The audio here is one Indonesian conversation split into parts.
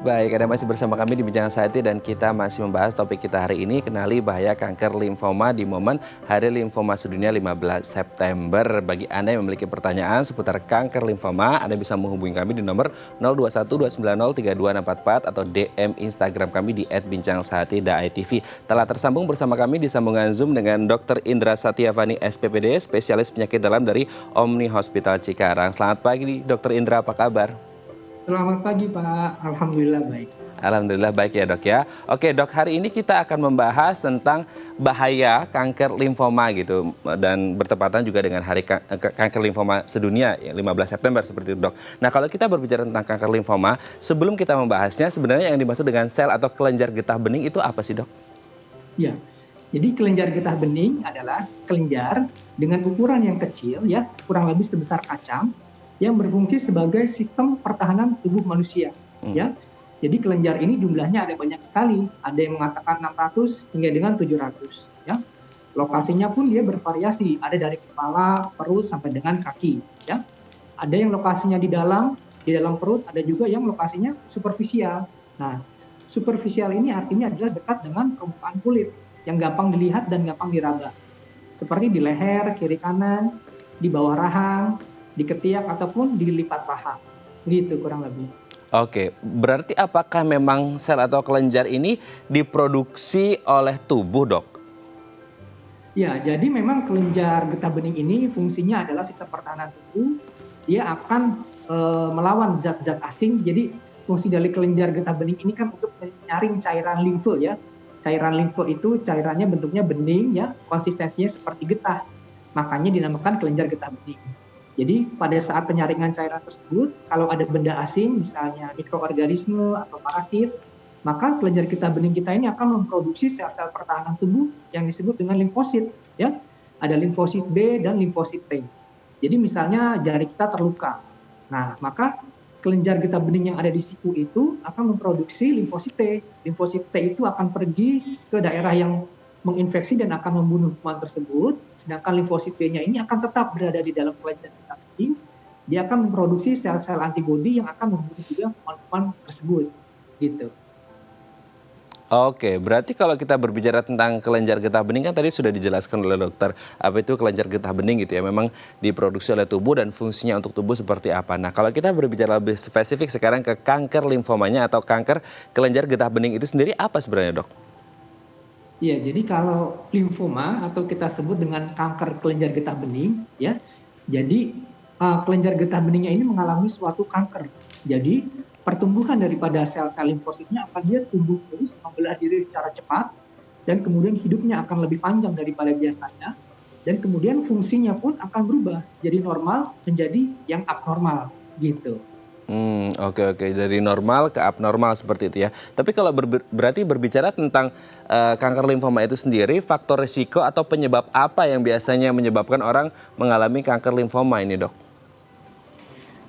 Baik, Anda masih bersama kami di Bincang Sehati dan kita masih membahas topik kita hari ini, kenali bahaya kanker limfoma di momen Hari Limfoma Sedunia 15 September. Bagi Anda yang memiliki pertanyaan seputar kanker limfoma, Anda bisa menghubungi kami di nomor 0212903264 atau DM Instagram kami di @bincang-sehati.itv. Telah tersambung bersama kami di sambungan Zoom dengan Dr. Indra Satyavani SPPD, spesialis penyakit dalam dari Omni Hospital Cikarang. Selamat pagi, Dr. Indra, apa kabar? Selamat pagi Pak, Alhamdulillah baik. Alhamdulillah baik ya dok ya. Oke dok, hari ini kita akan membahas tentang bahaya kanker limfoma gitu. Dan bertepatan juga dengan hari kanker limfoma sedunia yang 15 September seperti itu dok. Nah kalau kita berbicara tentang kanker limfoma, sebelum kita membahasnya sebenarnya yang dimaksud dengan sel atau kelenjar getah bening itu apa sih dok? Ya, jadi kelenjar getah bening adalah kelenjar dengan ukuran yang kecil ya, kurang lebih sebesar kacang, yang berfungsi sebagai sistem pertahanan tubuh manusia. Ya, jadi kelenjar ini jumlahnya ada banyak sekali, ada yang mengatakan 600 hingga dengan 700. Ya, lokasinya pun dia bervariasi, ada dari kepala, perut sampai dengan kaki. Ya, ada yang lokasinya di dalam perut, ada juga yang lokasinya superficial. Nah, superficial ini artinya adalah dekat dengan permukaan kulit, yang gampang dilihat dan gampang diraba. Seperti di leher, kiri kanan, di bawah rahang, di ketiak ataupun di lipat paha, gitu kurang lebih. Oke, berarti apakah memang sel atau kelenjar ini diproduksi oleh tubuh dok? Ya, jadi memang kelenjar getah bening ini fungsinya adalah sistem pertahanan tubuh. Dia akan melawan zat-zat asing. Jadi fungsi dari kelenjar getah bening ini kan untuk menyaring cairan limfe ya. Cairan limfe itu cairannya bentuknya bening ya, konsistensinya seperti getah. Makanya dinamakan kelenjar getah bening. Jadi pada saat penyaringan cairan tersebut, kalau ada benda asing, misalnya mikroorganisme atau parasit, maka kelenjar getah bening kita ini akan memproduksi sel-sel pertahanan tubuh yang disebut dengan limfosit. Ya, ada limfosit B dan limfosit T. Jadi misalnya jari kita terluka, nah maka kelenjar getah bening yang ada di siku itu akan memproduksi limfosit T. Limfosit T itu akan pergi ke daerah yang menginfeksi dan akan membunuh kuman tersebut. Sedangkan limfosit B-nya ini akan tetap berada di dalam kelenjar getah bening. Dia akan memproduksi sel-sel antibodi yang akan membunuh juga kuman-kuman tersebut, gitu. Oke, berarti kalau kita berbicara tentang kelenjar getah bening kan tadi sudah dijelaskan oleh dokter apa itu kelenjar getah bening gitu ya, memang diproduksi oleh tubuh dan fungsinya untuk tubuh seperti apa. Nah kalau kita berbicara lebih spesifik sekarang ke kanker limfomanya atau kanker kelenjar getah bening itu sendiri apa sebenarnya dok? Ya, jadi kalau limfoma atau kita sebut dengan kanker kelenjar getah bening, ya, jadi kelenjar getah beningnya ini mengalami suatu kanker. Jadi pertumbuhan daripada sel-sel limfositnya akan dia tumbuh terus, membelah diri secara cepat, dan kemudian hidupnya akan lebih panjang daripada biasanya, dan kemudian fungsinya pun akan berubah, jadi normal menjadi yang abnormal, gitu. Oke, dari normal ke abnormal seperti itu ya. Tapi kalau berarti berbicara tentang kanker limfoma itu sendiri, faktor risiko atau penyebab apa yang biasanya menyebabkan orang mengalami kanker limfoma ini dok?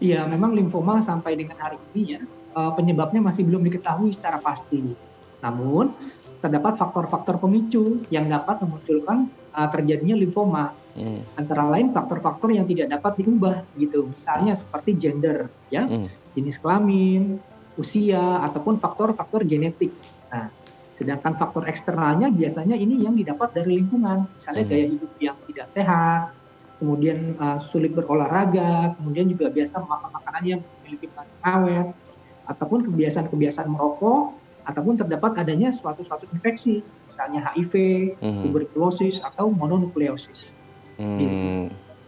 Iya, memang limfoma sampai dengan hari ini ya, penyebabnya masih belum diketahui secara pasti. Namun, terdapat faktor-faktor pemicu yang dapat memunculkan terjadinya limfoma. Antara lain faktor-faktor yang tidak dapat diubah gitu. Misalnya seperti gender, ya, jenis kelamin, usia, ataupun faktor-faktor genetik. Nah, sedangkan faktor eksternalnya biasanya ini yang didapat dari lingkungan. Misalnya gaya hidup yang tidak sehat, kemudian sulit berolahraga, kemudian juga biasa makan makanan yang memiliki kandungan awet, ataupun kebiasaan-kebiasaan merokok, ataupun terdapat adanya suatu infeksi, misalnya HIV, tuberkulosis, atau mononukleosis.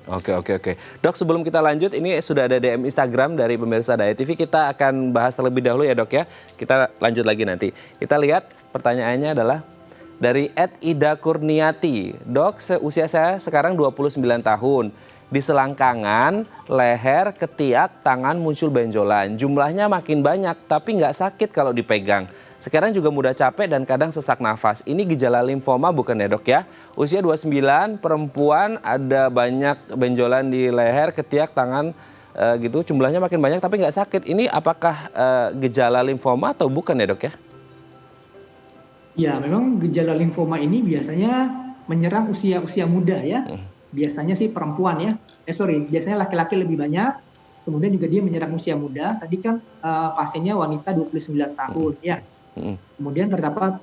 Oke. Dok, sebelum kita lanjut, ini sudah ada DM Instagram dari pemirsa Daya TV. Kita akan bahas terlebih dahulu ya dok ya. Kita lanjut lagi nanti. Kita lihat pertanyaannya adalah dari @Ida Kurniati. Dok, usia saya sekarang 29 tahun. Di selangkangan, leher, ketiak, tangan muncul benjolan. Jumlahnya makin banyak tapi nggak sakit kalau dipegang. Sekarang juga mudah capek dan kadang sesak nafas. Ini gejala limfoma bukan ya dok ya? Usia 29, perempuan, ada banyak benjolan di leher, ketiak, tangan gitu. Jumlahnya makin banyak tapi nggak sakit. Ini apakah gejala limfoma atau bukan ya dok ya? Ya, memang gejala limfoma ini biasanya menyerang usia muda ya. Biasanya sih perempuan ya. Biasanya laki-laki lebih banyak, kemudian juga dia menyerang usia muda. Tadi kan pasiennya wanita 29 tahun, ya. Kemudian terdapat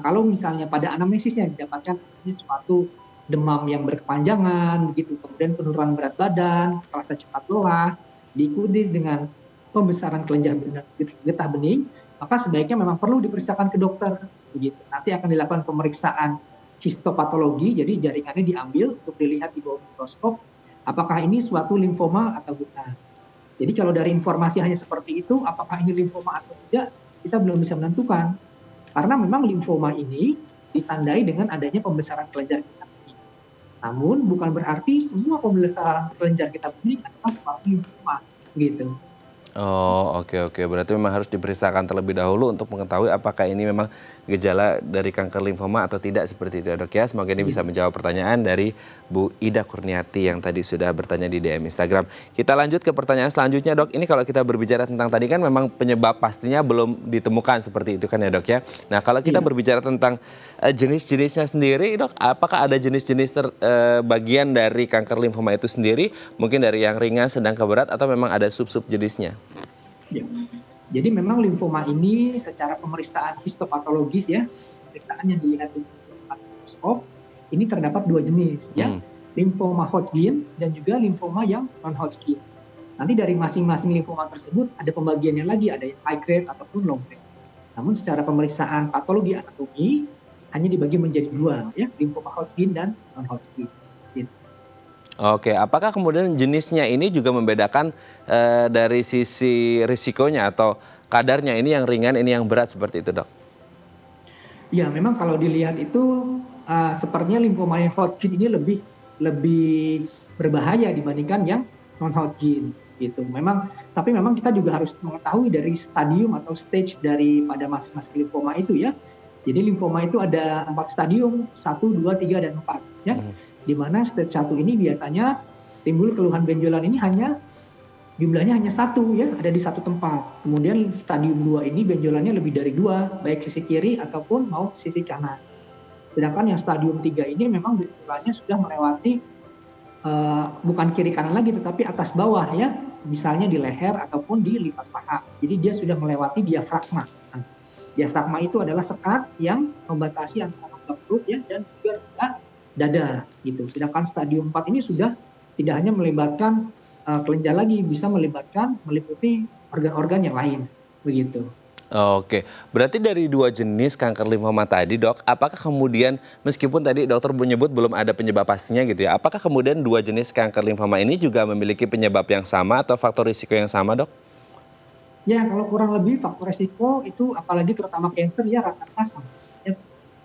kalau misalnya pada anamnesisnya didapatkan suatu demam yang berkepanjangan, begitu, kemudian penurunan berat badan, rasa cepat lelah, diikuti dengan pembesaran kelenjar getah bening, maka sebaiknya memang perlu diperiksakan ke dokter, begitu. Nanti akan dilakukan pemeriksaan histopatologi, jadi jaringannya diambil untuk dilihat di bawah mikroskop, apakah ini suatu limfoma atau bukan. Jadi kalau dari informasi hanya seperti itu, apakah ini limfoma atau tidak, kita belum bisa menentukan. Karena memang limfoma ini ditandai dengan adanya pembesaran kelenjar getah bening. Namun bukan berarti semua pembesaran kelenjar getah bening adalah suatu limfoma, gitu. Oh, oke. Berarti memang harus diperiksakan terlebih dahulu untuk mengetahui apakah ini memang gejala dari kanker limfoma atau tidak, seperti itu ya dok ya. Semoga ini bisa menjawab pertanyaan dari Bu Ida Kurniati yang tadi sudah bertanya di DM Instagram. Kita lanjut ke pertanyaan selanjutnya dok. Ini kalau kita berbicara tentang tadi kan memang penyebab pastinya belum ditemukan seperti itu kan ya dok ya. Nah kalau kita berbicara tentang jenis-jenisnya sendiri dok, apakah ada jenis-jenis bagian dari kanker limfoma itu sendiri? Mungkin dari yang ringan, sedang ke berat, atau memang ada sub-sub jenisnya? Ya. Jadi memang limfoma ini secara pemeriksaan histopatologis ya, pemeriksaan yang dilihat di mikroskop, ini terdapat dua jenis ya, limfoma Hodgkin dan juga limfoma yang non Hodgkin. Nanti dari masing-masing limfoma tersebut ada pembagiannya lagi, ada yang high grade ataupun low grade. Namun secara pemeriksaan patologi anatomi hanya dibagi menjadi dua ya, limfoma Hodgkin dan non Hodgkin. Oke, apakah kemudian jenisnya ini juga membedakan dari sisi risikonya atau kadarnya, ini yang ringan, ini yang berat, seperti itu dok? Ya, memang kalau dilihat itu sepertinya limfoma yang Hodgkin ini lebih berbahaya dibandingkan yang non Hodgkin gitu. Tapi memang kita juga harus mengetahui dari stadium atau stage daripada masing-masing limfoma itu ya. Jadi limfoma itu ada 4 stadium, 1, 2, 3, dan 4 ya. Di mana stage 1 ini biasanya timbul keluhan benjolan ini jumlahnya hanya 1 ya, ada di 1 tempat. Kemudian stadium 2 ini benjolannya lebih dari 2, baik sisi kiri ataupun mau sisi kanan. Sedangkan yang stadium 3 ini memang benjolannya sudah melewati bukan kiri kanan lagi tetapi atas bawah ya, misalnya di leher ataupun di lipat paha. Jadi dia sudah melewati diafragma. Nah, diafragma itu adalah sekat yang membatasi antara perut ya dan juga dada gitu. Sedangkan stadium 4 ini sudah tidak hanya melibatkan kelenjar lagi, bisa meliputi organ-organ yang lain begitu. Oke, berarti dari dua jenis kanker limfoma tadi dok, apakah kemudian meskipun tadi dokter menyebut belum ada penyebab pastinya gitu ya, apakah kemudian dua jenis kanker limfoma ini juga memiliki penyebab yang sama atau faktor risiko yang sama dok? Ya, kalau kurang lebih faktor risiko itu apalagi terutama kanker ya rata-rata sama. Ya,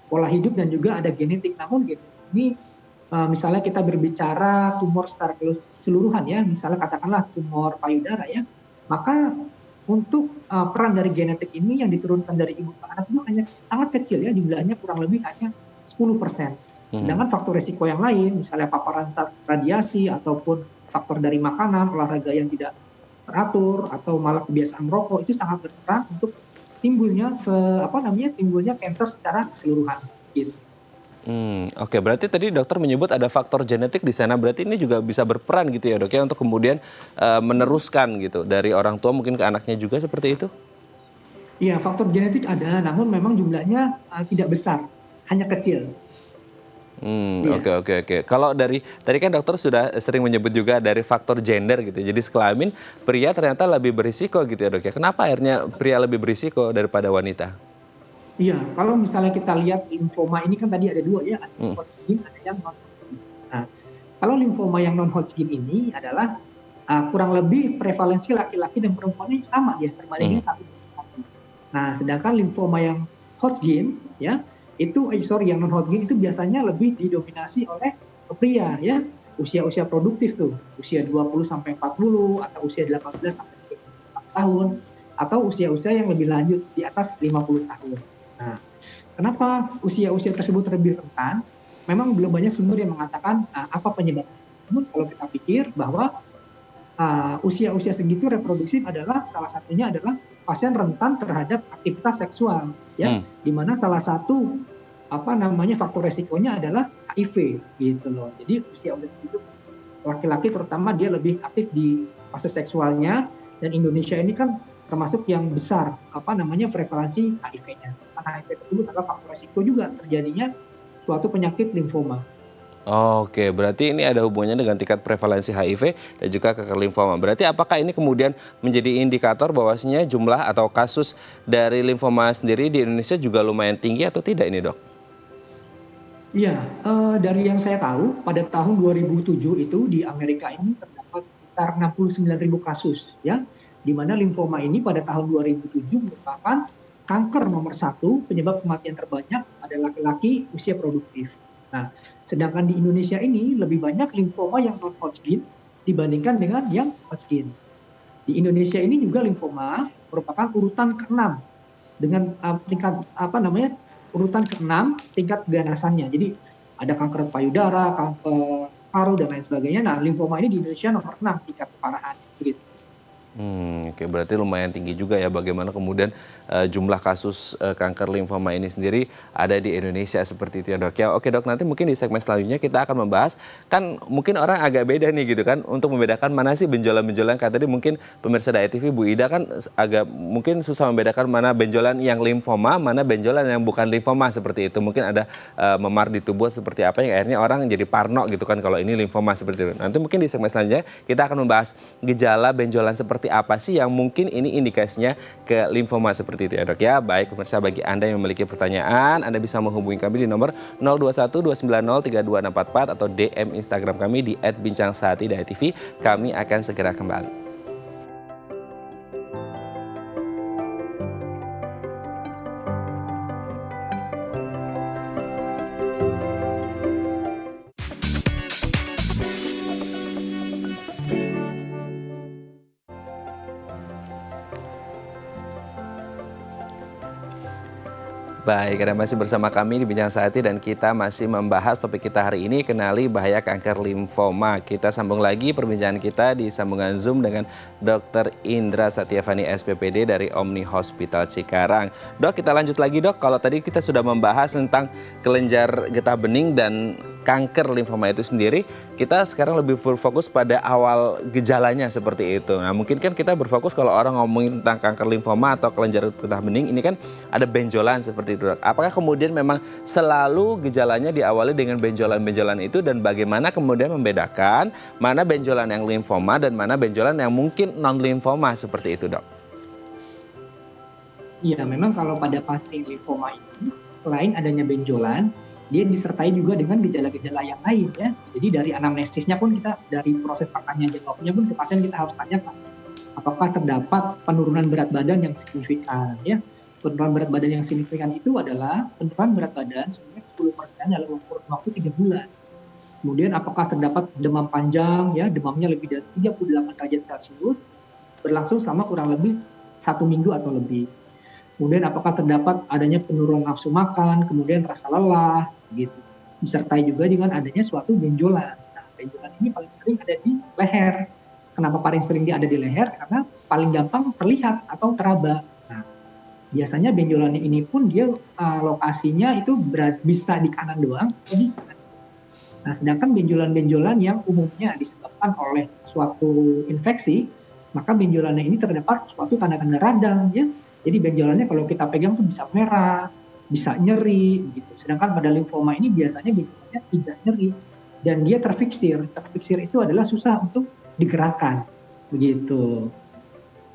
pola hidup dan juga ada genetik. Namun gitu, ini misalnya kita berbicara tumor secara keseluruhan ya, misalnya katakanlah tumor payudara ya, maka untuk peran dari genetik ini yang diturunkan dari ibu ke anak itu hanya sangat kecil ya, jumlahnya kurang lebih hanya 10%. Sedangkan faktor risiko yang lain, misalnya paparan radiasi ataupun faktor dari makanan, olahraga yang tidak teratur atau malah kebiasaan merokok itu sangat berperan untuk timbulnya kanker secara keseluruhan gitu. Oke, berarti tadi dokter menyebut ada faktor genetik di sana, berarti ini juga bisa berperan gitu ya dok ya untuk kemudian meneruskan gitu dari orang tua mungkin ke anaknya juga, seperti itu? Iya, faktor genetik ada, namun memang jumlahnya tidak besar, hanya kecil. Oke. Kalau dari tadi kan dokter sudah sering menyebut juga dari faktor gender gitu, jadi sekelamin pria ternyata lebih berisiko gitu ya dok ya. Kenapa akhirnya pria lebih berisiko daripada wanita? Iya, kalau misalnya kita lihat limfoma ini kan tadi ada dua ya, ada yang Hodgkin, ada yang non Hodgkin. Nah, kalau limfoma yang non Hodgkin ini adalah kurang lebih prevalensi laki-laki dan perempuannya sama ya, terbandingnya 1:1. Nah, sedangkan limfoma yang Hodgkin ya, yang non Hodgkin itu biasanya lebih didominasi oleh pria ya, usia-usia produktif tuh, usia 20 sampai 40 atau usia 18 sampai 34 tahun atau usia-usia yang lebih lanjut di atas 50 tahun. Nah, kenapa usia-usia tersebut lebih rentan? Memang belum banyak sumber yang mengatakan apa penyebabnya. Namun kalau kita pikir bahwa usia-usia segitu reproduksi adalah salah satunya adalah pasien rentan terhadap aktivitas seksual, ya, di mana salah satu faktor resikonya adalah HIV gitu loh. Jadi usia segitu laki-laki terutama dia lebih aktif di fase seksualnya, dan Indonesia ini kan termasuk yang besar prevalensi HIV-nya. Karena HIV tersebut adalah faktor resiko juga terjadinya suatu penyakit limfoma. Oke, berarti ini ada hubungannya dengan tingkat prevalensi HIV dan juga kanker limfoma. Berarti apakah ini kemudian menjadi indikator bahwasanya jumlah atau kasus dari limfoma sendiri di Indonesia juga lumayan tinggi atau tidak ini, Dok? Iya, dari yang saya tahu pada tahun 2007 itu di Amerika ini terdapat sekitar 69.000 kasus, ya, di mana limfoma ini pada tahun 2007 merupakan kanker nomor 1 penyebab kematian terbanyak adalah laki-laki usia produktif. Nah, sedangkan di Indonesia ini lebih banyak limfoma yang non-Hodgkin dibandingkan dengan yang Hodgkin. Di Indonesia ini juga limfoma merupakan urutan ke-6 dengan tingkat urutan ke-6 tingkat keganasannya. Jadi ada kanker payudara, kanker paru dan lain sebagainya. Nah, limfoma ini di Indonesia nomor 6 tingkat keparahan. Begitu. Oke, berarti lumayan tinggi juga ya bagaimana kemudian jumlah kasus kanker limfoma ini sendiri ada di Indonesia seperti itu ya, Dok. Ya, oke, Dok, nanti mungkin di segmen selanjutnya kita akan membahas, kan mungkin orang agak beda nih gitu kan untuk membedakan mana sih benjolan-benjolan. Kayak tadi mungkin pemirsa Daya TV Bu Ida kan agak mungkin susah membedakan mana benjolan yang limfoma, mana benjolan yang bukan limfoma seperti itu. Mungkin ada memar di tubuh seperti apa yang akhirnya orang jadi parno gitu kan kalau ini limfoma seperti itu. Nanti mungkin di segmen selanjutnya kita akan membahas gejala benjolan seperti apa sih yang mungkin ini indikasinya ke limfoma seperti itu ya, Dok ya. Baik pemirsa, bagi Anda yang memiliki pertanyaan, Anda bisa menghubungi kami di nomor 0212903264 atau DM Instagram kami di @bincangsehati.tv. Kami akan segera kembali. Baik, Anda masih bersama kami di Bincang Sehati dan kita masih membahas topik kita hari ini, kenali bahaya kanker limfoma. Kita sambung lagi perbincangan kita di sambungan Zoom dengan Dr. Indra Satyavani SPPD dari Omni Hospital Cikarang. Dok, kita lanjut lagi, Dok. Kalau tadi kita sudah membahas tentang kelenjar getah bening dan kanker limfoma itu sendiri, kita sekarang lebih berfokus pada awal gejalanya seperti itu. Nah, mungkin kan kita berfokus kalau orang ngomongin tentang kanker limfoma atau kelenjar getah bening, ini kan ada benjolan seperti itu, Dok. Apakah kemudian memang selalu gejalanya diawali dengan benjolan-benjolan itu dan bagaimana kemudian membedakan mana benjolan yang limfoma dan mana benjolan yang mungkin non-limfoma seperti itu, Dok? Iya, memang kalau pada pasien limfoma ini, selain adanya benjolan, dia disertai juga dengan gejala-gejala yang lain ya. Jadi dari anamnesisnya pun kita, dari proses pertanyaan jawabnya pun ke pasien kita harus tanyakan apakah terdapat penurunan berat badan yang signifikan ya. Penurunan berat badan yang signifikan itu adalah penurunan berat badan sebanyak 10% dalam waktu 3 bulan. Kemudian apakah terdapat demam panjang ya, demamnya lebih dari 38 derajat Celcius berlangsung selama kurang lebih 1 minggu atau lebih. Kemudian apakah terdapat adanya penurunan nafsu makan, kemudian rasa lelah, gitu. Disertai juga dengan adanya suatu benjolan. Nah, benjolan ini paling sering ada di leher. Kenapa paling sering dia ada di leher? Karena paling gampang terlihat atau teraba. Nah, biasanya benjolan ini pun dia lokasinya itu bisa di kanan doang atau di kanan. Nah, sedangkan benjolan-benjolan yang umumnya disebabkan oleh suatu infeksi, maka benjolannya ini terdapat suatu tanda-tanda radang, ya. Jadi benjolannya kalau kita pegang tuh bisa merah, bisa nyeri, gitu. Sedangkan pada limfoma ini biasanya benjolannya tidak nyeri dan dia terfiksir. Terfiksir itu adalah susah untuk digerakkan, begitu.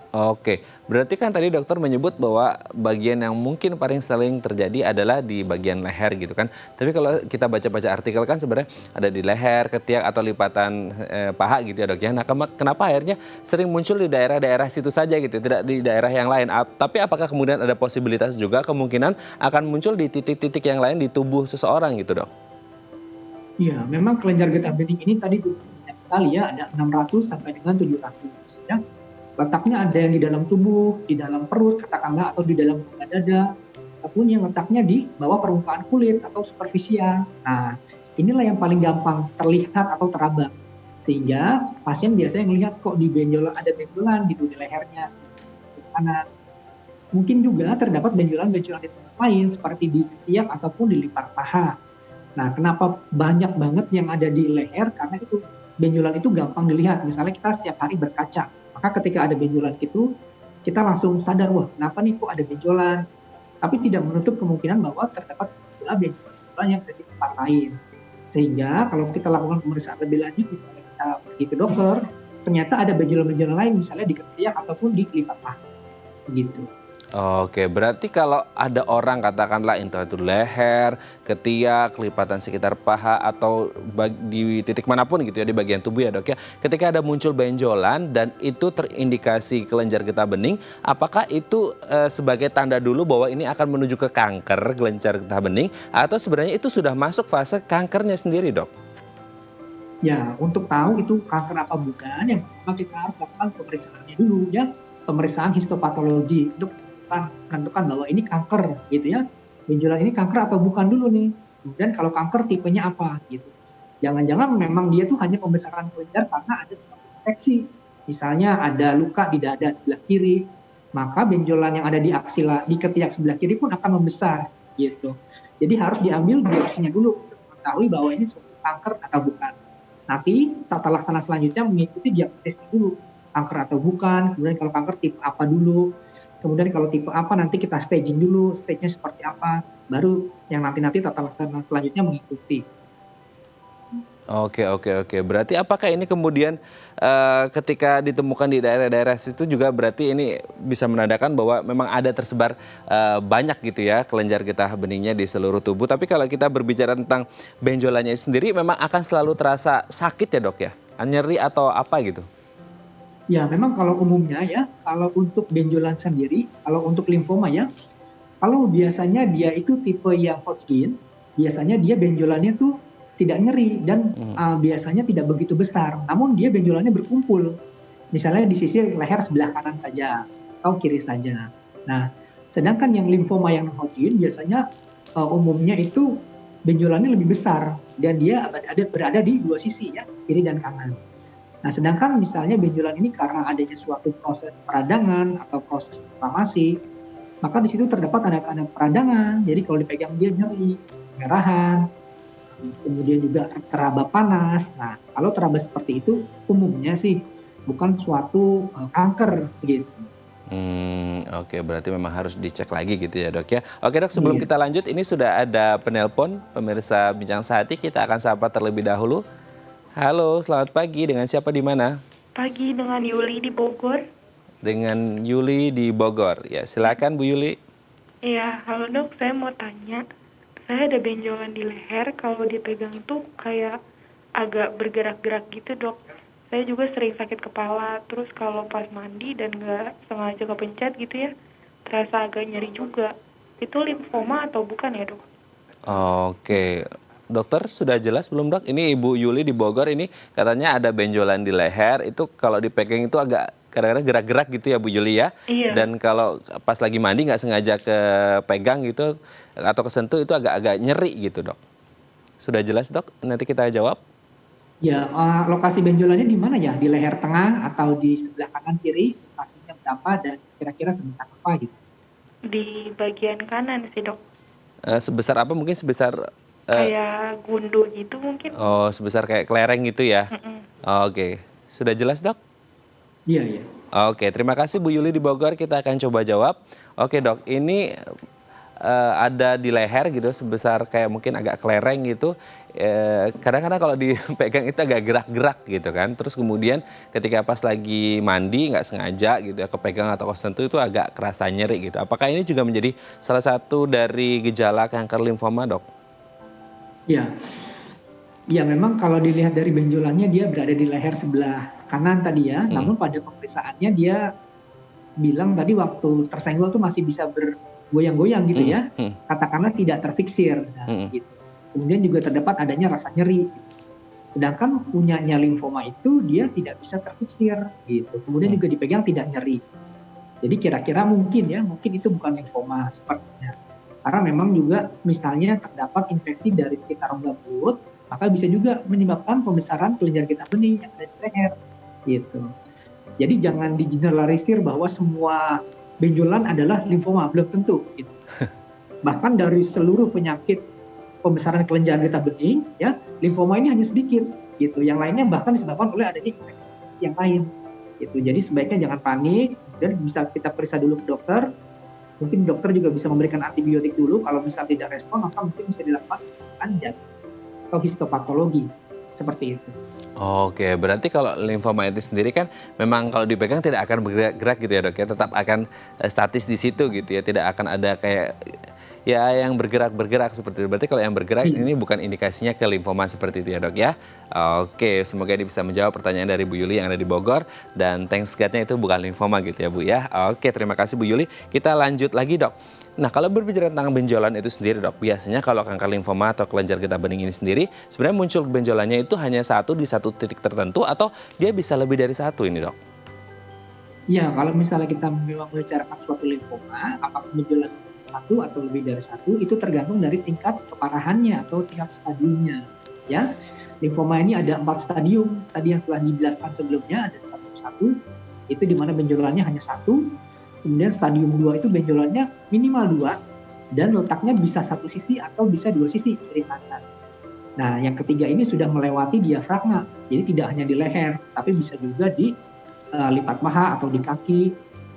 Oke, berarti kan tadi dokter menyebut bahwa bagian yang mungkin paling sering terjadi adalah di bagian leher gitu kan. Tapi kalau kita baca-baca artikel kan sebenarnya ada di leher, ketiak atau lipatan paha gitu ya, Dok ya. Nah, kenapa akhirnya sering muncul di daerah-daerah situ saja gitu, tidak di daerah yang lain. Tapi apakah kemudian ada posibilitas juga kemungkinan akan muncul di titik-titik yang lain di tubuh seseorang gitu, Dok? Iya, memang kelenjar getah bening ini tadi banyak sekali ya, ada 600 sampai dengan 700 ya. Letaknya ada yang di dalam tubuh, di dalam perut katakanlah, atau di dalam rongga dada, ataupun yang letaknya di bawah permukaan kulit atau superfisial. Nah, inilah yang paling gampang terlihat atau teraba. Sehingga pasien biasanya melihat kok di benjolan, ada benjolan gitu di lehernya, di kanan. Mungkin juga terdapat benjolan-benjolan di tempat lain seperti di ketiak ataupun di lipat paha. Nah, kenapa banyak banget yang ada di leher? Karena itu benjolan itu gampang dilihat. Misalnya kita setiap hari berkaca, maka ketika ada benjolan itu kita langsung sadar, wah kenapa nih kok ada benjolan. Tapi tidak menutup kemungkinan bahwa terdapat pula benjolan yang ada di tempat lain. Sehingga kalau kita lakukan pemeriksaan lebih lanjut, misalnya kita pergi ke dokter, ternyata ada benjolan-benjolan lain, misalnya di ketiak ataupun di kelipat paha. Begitu. Oke, berarti kalau ada orang katakanlah entah itu leher, ketiak, kelipatan sekitar paha atau di titik manapun gitu ya di bagian tubuh ya dok ya. Ketika ada muncul benjolan dan itu terindikasi kelenjar getah bening, apakah itu sebagai tanda dulu bahwa ini akan menuju ke kanker kelenjar getah bening atau sebenarnya itu sudah masuk fase kankernya sendiri dok? Ya, untuk tahu itu kanker apa bukan, yang pertama kita harus lakukan pemeriksaannya dulu ya, pemeriksaan histopatologi untuk menentukan bahwa ini kanker gitu ya. Benjolan ini kanker apa bukan dulu nih. Kemudian kalau kanker tipenya apa gitu. Jangan-jangan memang dia tuh hanya pembesaran kelenjar karena ada infeksi. Misalnya ada luka di dada sebelah kiri, maka benjolan yang ada di aksila di ketiak sebelah kiri pun akan membesar gitu. Jadi harus diambil biopsinya dulu untuk mengetahui bahwa ini suatu kanker atau bukan. Nanti tata laksana selanjutnya mengikuti diagnosisnya dulu, kanker atau bukan, kemudian kalau kanker tipe apa dulu, kemudian kalau tipe apa nanti kita staging dulu, stage-nya seperti apa, baru yang nanti tata laksana selanjutnya mengikuti. Oke. Berarti apakah ini kemudian ketika ditemukan di daerah-daerah situ juga berarti ini bisa menandakan bahwa memang ada tersebar banyak gitu ya kelenjar getah beningnya di seluruh tubuh. Tapi kalau kita berbicara tentang benjolannya sendiri memang akan selalu terasa sakit ya dok ya? Nyeri atau apa gitu? Ya, memang kalau umumnya ya, kalau untuk benjolan sendiri, kalau untuk limfoma ya, kalau biasanya dia itu tipe yang Hodgkin, biasanya dia benjolannya tuh tidak nyeri dan biasanya tidak begitu besar, namun dia benjolannya berkumpul. Misalnya di sisi leher sebelah kanan saja atau kiri saja. Nah, sedangkan yang limfoma yang Hodgkin biasanya umumnya itu benjolannya lebih besar dan dia berada di dua sisi ya, kiri dan kanan. Nah, sedangkan misalnya benjolan ini karena adanya suatu proses peradangan atau proses inflamasi, maka di situ terdapat tanda-tanda peradangan. Jadi kalau dipegang dia nyeri, kemerahan, kemudian juga teraba panas. Nah, kalau teraba seperti itu umumnya sih bukan suatu kanker gitu. Oke, berarti memang harus dicek lagi gitu ya dok ya. Oke dok, sebelum kita lanjut ini sudah ada penelpon pemirsa Bincang Sehati, kita akan sapa terlebih dahulu. Halo, selamat pagi. Dengan siapa di mana? Pagi, dengan Yuli di Bogor. Dengan Yuli di Bogor. Ya, silakan Bu Yuli. Iya, halo dok. Saya mau tanya. Saya ada benjolan di leher. Kalau dipegang itu kayak agak bergerak-gerak gitu dok. Saya juga sering sakit kepala. Terus kalau pas mandi dan nggak sengaja kepencet gitu ya, terasa agak nyeri juga. Itu limfoma atau bukan ya dok? Oke. Dokter sudah jelas belum dok? Ini Ibu Yuli di Bogor ini katanya ada benjolan di leher. Itu kalau dipegang itu agak kadang-kadang gerak-gerak gitu ya Bu Yuli ya? Iya. Dan kalau pas lagi mandi nggak sengaja kepegang gitu atau kesentuh itu agak-agak nyeri gitu dok. Sudah jelas dok? Nanti kita jawab. Ya, lokasi benjolannya di mana ya? Di leher tengah atau di sebelah kanan kiri? Lokasinya berapa dan kira-kira sebesar apa gitu? Di bagian kanan sih dok. Sebesar apa? Mungkin sebesar... Kayak gundu gitu mungkin. Oh, sebesar kayak kelereng gitu ya? Oke. Sudah jelas dok? Iya. Oke, terima kasih Bu Yuli di Bogor. Kita akan coba jawab. Oke dok, ini ada di leher gitu sebesar kayak mungkin agak kelereng gitu. Kadang-kadang kalau dipegang itu agak gerak-gerak gitu kan. Terus kemudian ketika pas lagi mandi nggak sengaja gitu ya kepegang atau kesentuh itu agak kerasa nyeri gitu. Apakah ini juga menjadi salah satu dari gejala kanker limfoma dok? Ya, memang kalau dilihat dari benjolannya dia berada di leher sebelah kanan tadi ya. Namun pada pemeriksaannya dia bilang tadi waktu tersenggol tuh masih bisa bergoyang-goyang gitu ya. Katakanlah tidak terfiksir. Gitu. Kemudian juga terdapat adanya rasa nyeri. Sedangkan punyanya limfoma itu dia tidak bisa terfiksir gitu. Kemudian juga dipegang tidak nyeri. Jadi kira-kira mungkin itu bukan limfoma sepertinya. Karena memang juga misalnya terdapat infeksi dari sekitar rongga mulut, maka bisa juga menyebabkan pembesaran kelenjar getah bening yang ada di leher gitu. Jadi jangan digeneralisir bahwa semua benjolan adalah limfoma, belum tentu gitu. Bahkan dari seluruh penyakit pembesaran kelenjar getah bening ya, limfoma ini hanya sedikit. gitu. Yang lainnya bahkan disebabkan oleh adanya infeksi yang lain gitu. Jadi sebaiknya jangan panik dan bisa kita periksa dulu ke dokter. Mungkin dokter juga bisa memberikan antibiotik dulu. Kalau misalnya tidak respon, maka mungkin bisa dilakukan pemeriksaan jantung atau histopatologi seperti itu. Oke, berarti kalau limfoma itu sendiri kan memang kalau dipegang tidak akan bergerak gitu ya dok ya, tetap akan statis di situ gitu ya, tidak akan ada kayak ya yang bergerak seperti itu. Berarti kalau yang bergerak ini bukan indikasinya ke limfoma seperti itu ya dok ya. Oke, semoga ini bisa menjawab pertanyaan dari Bu Yuli yang ada di Bogor, dan thanks God-nya itu bukan limfoma gitu ya Bu ya. Oke, terima kasih Bu Yuli. Kita lanjut lagi dok. Nah, kalau berbicara tentang benjolan itu sendiri dok, biasanya kalau kanker limfoma atau kelenjar getah bening ini sendiri, sebenarnya muncul benjolannya itu hanya satu di satu titik tertentu atau dia bisa lebih dari satu ini dok? Ya, kalau misalnya kita memang membicarakan suatu limfoma, apakah benjolan satu atau lebih dari satu, itu tergantung dari tingkat keparahannya atau tingkat stadiumnya. Ya, limfoma ini ada 4 stadium. Tadi yang telah dijelaskan sebelumnya ada stadium 1, itu di mana benjolannya hanya satu. Kemudian stadium 2 itu benjolannya minimal 2 dan letaknya bisa satu sisi atau bisa dua sisi kiri kanan. Nah, yang ketiga ini sudah melewati diafragma. Jadi tidak hanya di leher, tapi bisa juga di lipat paha atau di kaki.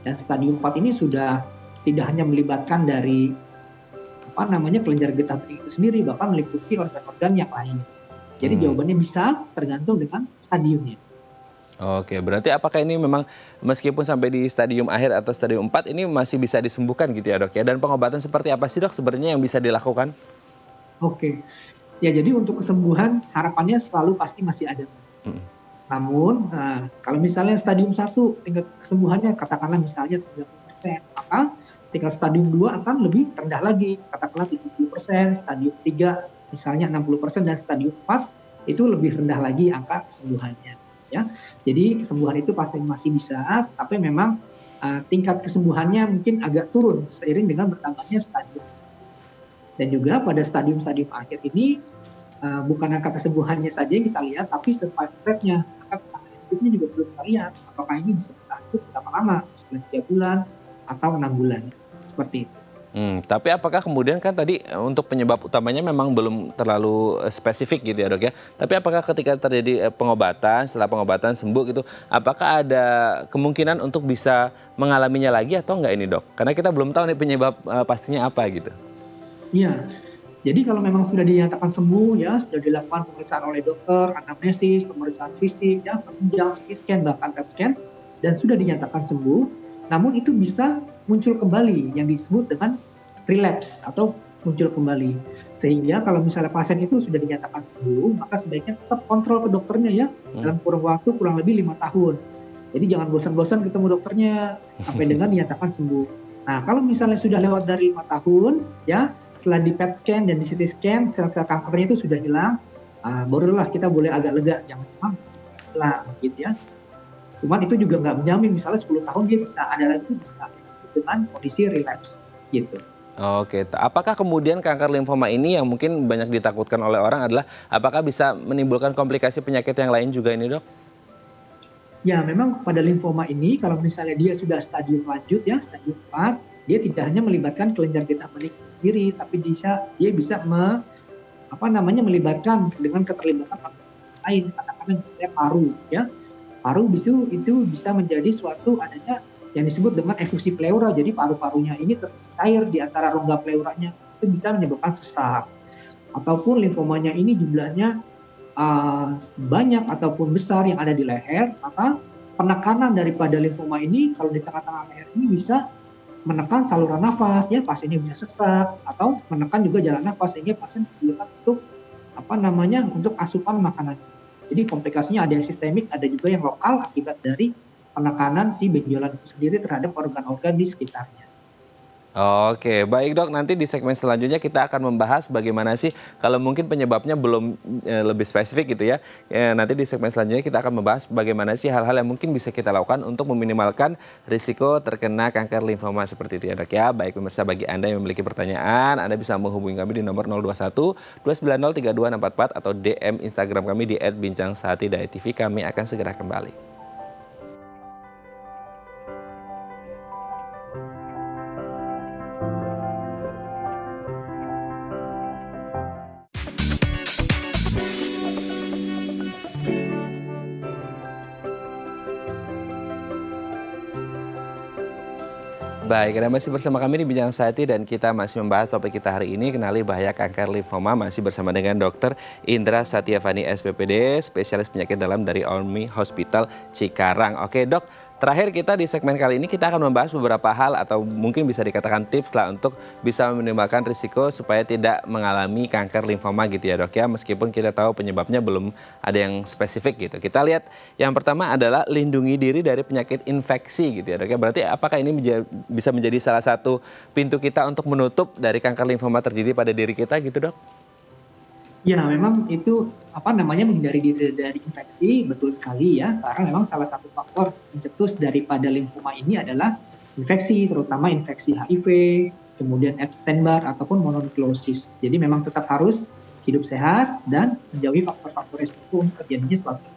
Dan stadium 4 ini sudah tidak hanya melibatkan dari kelenjar getah bening itu sendiri, bahkan meliputi organ-organ yang lain. Jadi jawabannya bisa tergantung dengan stadiumnya. Oke, berarti apakah ini memang meskipun sampai di stadium akhir atau stadium 4 ini masih bisa disembuhkan gitu ya dok ya? Dan pengobatan seperti apa sih dok sebenarnya yang bisa dilakukan? Oke, ya jadi untuk kesembuhan harapannya selalu pasti masih ada. Namun kalau misalnya stadium 1 tingkat kesembuhannya katakanlah misalnya 90%, maka tingkat stadium 2 akan lebih rendah lagi, katakanlah 70%, stadium 3 misalnya 60%, dan stadium 4 itu lebih rendah lagi angka kesembuhannya. Ya, jadi kesembuhan itu pasti masih bisa, tapi memang tingkat kesembuhannya mungkin agak turun seiring dengan bertambahnya stadium. Dan juga pada stadium-stadium akhir ini bukan angka kesembuhannya saja yang kita lihat, tapi survival rate-nya, angka ketahanan hidupnya juga perlu kita lihat. Apakah ini bisa bertahan hidup berapa lama, sekitar 3 bulan atau 6 bulan, seperti itu. Tapi apakah kemudian kan tadi untuk penyebab utamanya memang belum terlalu spesifik gitu ya dok ya. Tapi apakah ketika terjadi pengobatan, setelah pengobatan sembuh gitu, apakah ada kemungkinan untuk bisa mengalaminya lagi atau enggak ini dok? Karena kita belum tahu nih penyebab pastinya apa gitu. Iya, jadi kalau memang sudah dinyatakan sembuh ya, sudah dilakukan pemeriksaan oleh dokter, anamnesis, pemeriksaan fisik, ya, penunjang, CT scan, bahkan PET scan, dan sudah dinyatakan sembuh, namun itu bisa muncul kembali yang disebut dengan relapse atau muncul kembali. Sehingga kalau misalnya pasien itu sudah dinyatakan sembuh, maka sebaiknya tetap kontrol ke dokternya ya, dalam kurun waktu kurang lebih 5 tahun. Jadi jangan bosan-bosan ketemu dokternya sampai dengan dinyatakan sembuh. Nah, kalau misalnya sudah lewat dari 5 tahun, ya, setelah di PET scan dan di CT scan, sel-sel kankernya itu sudah hilang, barulah kita boleh agak lega, jangan memang hilang gitu ya. Cuman itu juga nggak menjamin, misalnya 10 tahun dia bisa ada lagi, bisa dengan kondisi relapse gitu. Oke, apakah kemudian kanker limfoma ini yang mungkin banyak ditakutkan oleh orang adalah apakah bisa menimbulkan komplikasi penyakit yang lain juga ini dok? Ya, memang pada limfoma ini kalau misalnya dia sudah stadium lanjut ya, stadium 4, dia tidak hanya melibatkan kelenjar getah bening sendiri, tapi dia bisa melibatkan dengan keterlibatan lain, katakanlah misalnya paru ya. Paru itu bisa menjadi suatu adanya yang disebut dengan efusi pleura. Jadi paru-parunya ini tercair di antara rongga pleuranya, itu bisa menyebabkan sesak. Ataupun limfomanya ini jumlahnya banyak ataupun besar yang ada di leher, maka penekanan daripada limfoma ini kalau di tengah-tengah leher ini bisa menekan saluran nafas, ya pasiennya bisa sesak, atau menekan juga jalan nafas sehingga pasien kesulitan untuk asupan makanan. Jadi komplikasinya ada yang sistemik, ada juga yang lokal akibat dari penekanan si benjolan itu sendiri terhadap organ-organ di sekitarnya. Oke, baik dok. Nanti di segmen selanjutnya kita akan membahas bagaimana sih kalau mungkin penyebabnya belum lebih spesifik gitu ya. Nanti di segmen selanjutnya kita akan membahas bagaimana sih hal-hal yang mungkin bisa kita lakukan untuk meminimalkan risiko terkena kanker limfoma seperti itu ya dok ya. Baik pemirsa, bagi Anda yang memiliki pertanyaan, Anda bisa menghubungi kami di nomor 021 290 32644 atau DM Instagram kami di @bincangsaati.tv. Kami akan segera kembali. Baik, Anda masih bersama kami di Bincang Sehati dan kita masih membahas topik kita hari ini, kenali bahaya kanker limfoma, masih bersama dengan Dr. Indra Satyavani SPPD, spesialis penyakit dalam dari Olmi Hospital Cikarang. Oke dok, terakhir kita di segmen kali ini kita akan membahas beberapa hal atau mungkin bisa dikatakan tips lah untuk bisa meminimalkan risiko supaya tidak mengalami kanker limfoma gitu ya dok ya, meskipun kita tahu penyebabnya belum ada yang spesifik gitu. Kita lihat yang pertama adalah lindungi diri dari penyakit infeksi gitu ya dok ya. Berarti apakah ini bisa menjadi salah satu pintu kita untuk menutup dari kanker limfoma terjadi pada diri kita gitu dok? Ya, memang itu menghindari diri dari infeksi, betul sekali ya. Karena memang salah satu faktor pencetus daripada limfoma ini adalah infeksi, terutama infeksi HIV, kemudian Epstein-Barr ataupun mononukleosis. Jadi memang tetap harus hidup sehat dan menjauhi faktor-faktor risiko untuk terjadinya suatu.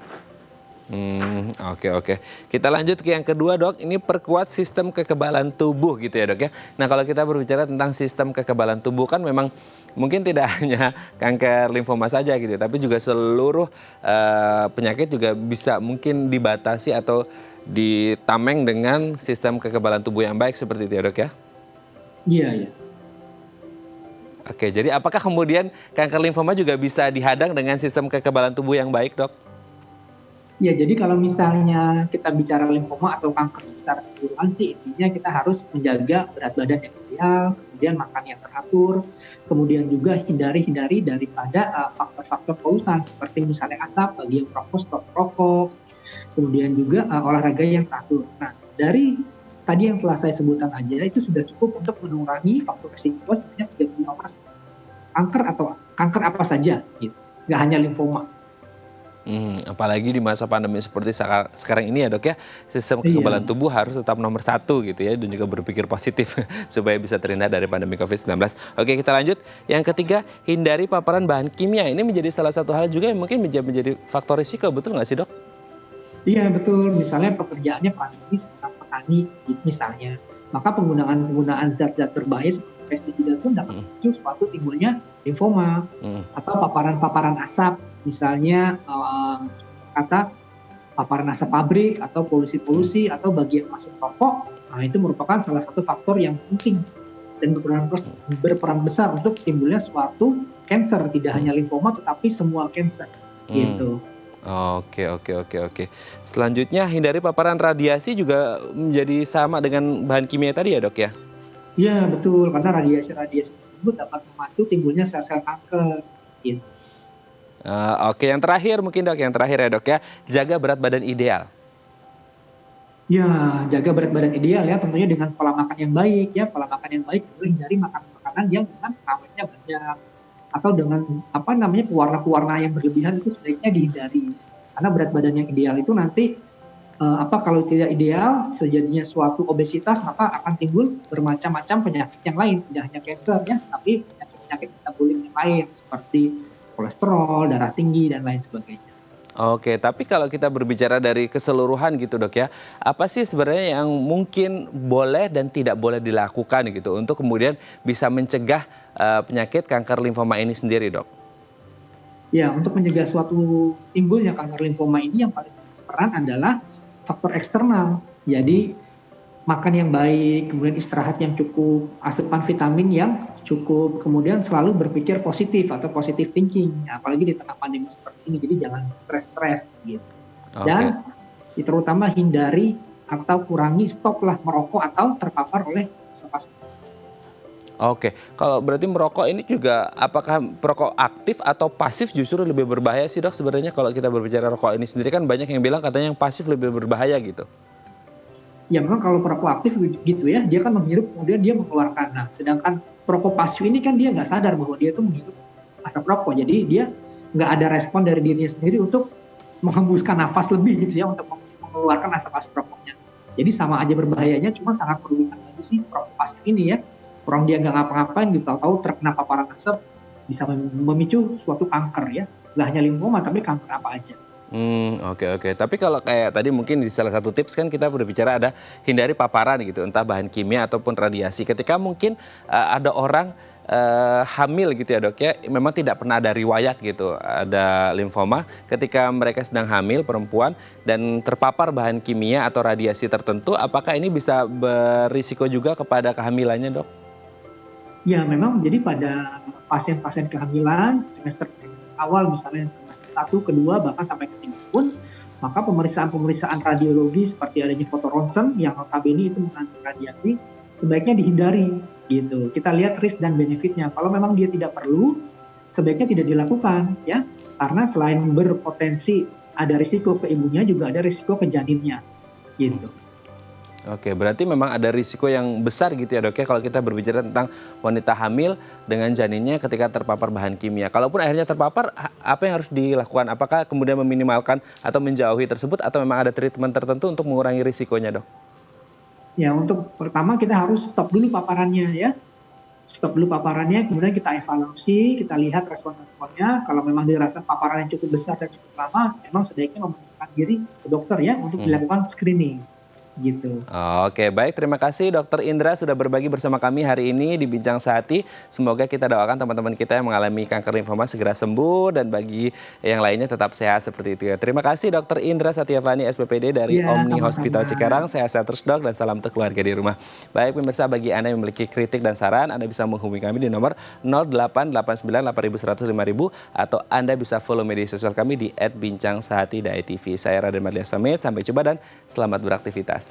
Oke. Kita lanjut ke yang kedua dok, ini perkuat sistem kekebalan tubuh gitu ya dok ya. Nah kalau kita berbicara tentang sistem kekebalan tubuh kan memang mungkin tidak hanya kanker limfoma saja gitu, tapi juga seluruh penyakit juga bisa mungkin dibatasi atau ditameng dengan sistem kekebalan tubuh yang baik seperti itu ya dok ya? Iya. Oke, jadi apakah kemudian kanker limfoma juga bisa dihadang dengan sistem kekebalan tubuh yang baik dok? Ya, jadi kalau misalnya kita bicara limfoma atau kanker secara keseluruhan sih intinya kita harus menjaga berat badan yang ideal, kemudian makan yang teratur, kemudian juga hindari daripada faktor-faktor polutan seperti misalnya asap bagi yang perokok, stop rokok, kemudian juga olahraga yang teratur. Nah, dari tadi yang telah saya sebutkan aja itu sudah cukup untuk mengurangi faktor risiko sebanyak 35%. Kanker apa saja gitu, nggak hanya limfoma. Apalagi di masa pandemi seperti sekarang ini ya dok ya, sistem kekebalan tubuh harus tetap nomor satu gitu ya, dan juga berpikir positif supaya bisa terhindar dari pandemi COVID-19. Oke, kita lanjut. Yang ketiga, hindari paparan bahan kimia. Ini menjadi salah satu hal juga yang mungkin menjadi faktor risiko, betul nggak sih dok? Iya betul, misalnya pekerjaannya pasti seorang petani misalnya, maka penggunaan zat-zat berbahaya seperti pestisida pun dapat memicu suatu timbulnya limfoma atau paparan asap, misalnya paparan asap pabrik atau polusi atau bagian masuk rokok. Nah, itu merupakan salah satu faktor yang penting dan berperan besar untuk timbulnya suatu kanker, tidak hanya limfoma tetapi semua kanker gitu. Oke. Selanjutnya hindari paparan radiasi juga menjadi sama dengan bahan kimia tadi ya dok ya? Iya betul, karena radiasi tersebut dapat memacu timbulnya sel-sel kanker. Gitu. Oke, yang terakhir ya dok ya, jaga berat badan ideal. Ya, jaga berat badan ideal ya, tentunya dengan pola makan yang baik ya. Pola makan yang baik, hindari makanan yang dengan kalorinya banyak atau dengan pewarna-pewarna yang berlebihan itu sebaiknya dihindari. Karena berat badan yang ideal itu nanti kalau tidak ideal terjadinya suatu obesitas, maka akan timbul bermacam-macam penyakit yang lain, tidak hanya kanker ya, tapi penyakit metabolik yang lain seperti kolesterol, darah tinggi dan lain sebagainya. Oke, tapi kalau kita berbicara dari keseluruhan gitu dok ya, apa sih sebenarnya yang mungkin boleh dan tidak boleh dilakukan gitu untuk kemudian bisa mencegah penyakit kanker limfoma ini sendiri dok? Ya, untuk mencegah suatu timbulnya kanker limfoma ini yang paling berperan adalah faktor eksternal. Jadi makan yang baik, kemudian istirahat yang cukup, asupan vitamin yang cukup, kemudian selalu berpikir positif atau positive thinking, apalagi di tengah pandemi seperti ini, jadi jangan stres gitu. Dan terutama hindari atau stoplah merokok atau terpapar oleh asap. Oke, kalau berarti merokok ini juga apakah perokok aktif atau pasif justru lebih berbahaya sih dok sebenarnya? Kalau kita berbicara rokok ini sendiri kan banyak yang bilang katanya yang pasif lebih berbahaya gitu. Ya memang kalau perokok aktif gitu ya, dia kan menghirup kemudian dia mengeluarkan. Nah, sedangkan perokok pasif ini kan dia nggak sadar bahwa dia itu menghirup asap rokok. Jadi dia nggak ada respon dari dirinya sendiri untuk menghembuskan nafas lebih gitu ya, untuk mengeluarkan asap rokoknya. Jadi sama aja berbahayanya, cuma sangat merugikan lagi sih perokok pasif ini ya. Orang dia nggak ngapa-ngapain gitu, tahu terkena paparan asap bisa memicu suatu kanker ya. Nggak hanya limfoma tapi kanker apa aja. Oke. Tapi kalau kayak tadi mungkin di salah satu tips kan kita berbicara ada hindari paparan gitu, entah bahan kimia ataupun radiasi. Ketika mungkin ada orang hamil gitu ya dok ya, memang tidak pernah ada riwayat gitu, ada limfoma. Ketika mereka sedang hamil perempuan dan terpapar bahan kimia atau radiasi tertentu, apakah ini bisa berisiko juga kepada kehamilannya dok? Ya, memang jadi pada pasien-pasien kehamilan trimester awal misalnya trimester 1, kedua bahkan sampai ketiga pun, maka pemeriksaan radiologi seperti adanya foto ronsen yang notabene itu mengandung radiasi sebaiknya dihindari gitu. Kita lihat risk dan benefitnya. Kalau memang dia tidak perlu, sebaiknya tidak dilakukan ya, karena selain berpotensi ada risiko ke ibunya juga ada risiko ke janinnya gitu. Oke, berarti memang ada risiko yang besar gitu ya dok ya kalau kita berbicara tentang wanita hamil dengan janinnya ketika terpapar bahan kimia. Kalaupun akhirnya terpapar, apa yang harus dilakukan? Apakah kemudian meminimalkan atau menjauhi tersebut atau memang ada treatment tertentu untuk mengurangi risikonya dok? Ya, untuk pertama kita harus stop dulu paparannya ya. Stop dulu paparannya, kemudian kita evaluasi, kita lihat respon-responnya. Kalau memang dirasa paparan yang cukup besar dan cukup lama, memang sebaiknya memeriksakan diri ke dokter ya untuk dilakukan screening. Gitu. Oke, baik. Terima kasih Dokter Indra sudah berbagi bersama kami hari ini di Bincang Sehati. Semoga kita doakan teman-teman kita yang mengalami kanker limfoma segera sembuh dan bagi yang lainnya tetap sehat seperti itu ya. Terima kasih Dokter Indra Satyavani SPPD dari Omni Hospital Cikarang. Sehat-sehat terus dok dan salam untuk keluarga di rumah. Baik pemirsa, bagi Anda yang memiliki kritik dan saran, Anda bisa menghubungi kami di nomor 088980005000 atau Anda bisa follow media sosial kami di @bincangsehati.tv. Saya Raden Madlia Samit, sampai jumpa dan selamat beraktivitas.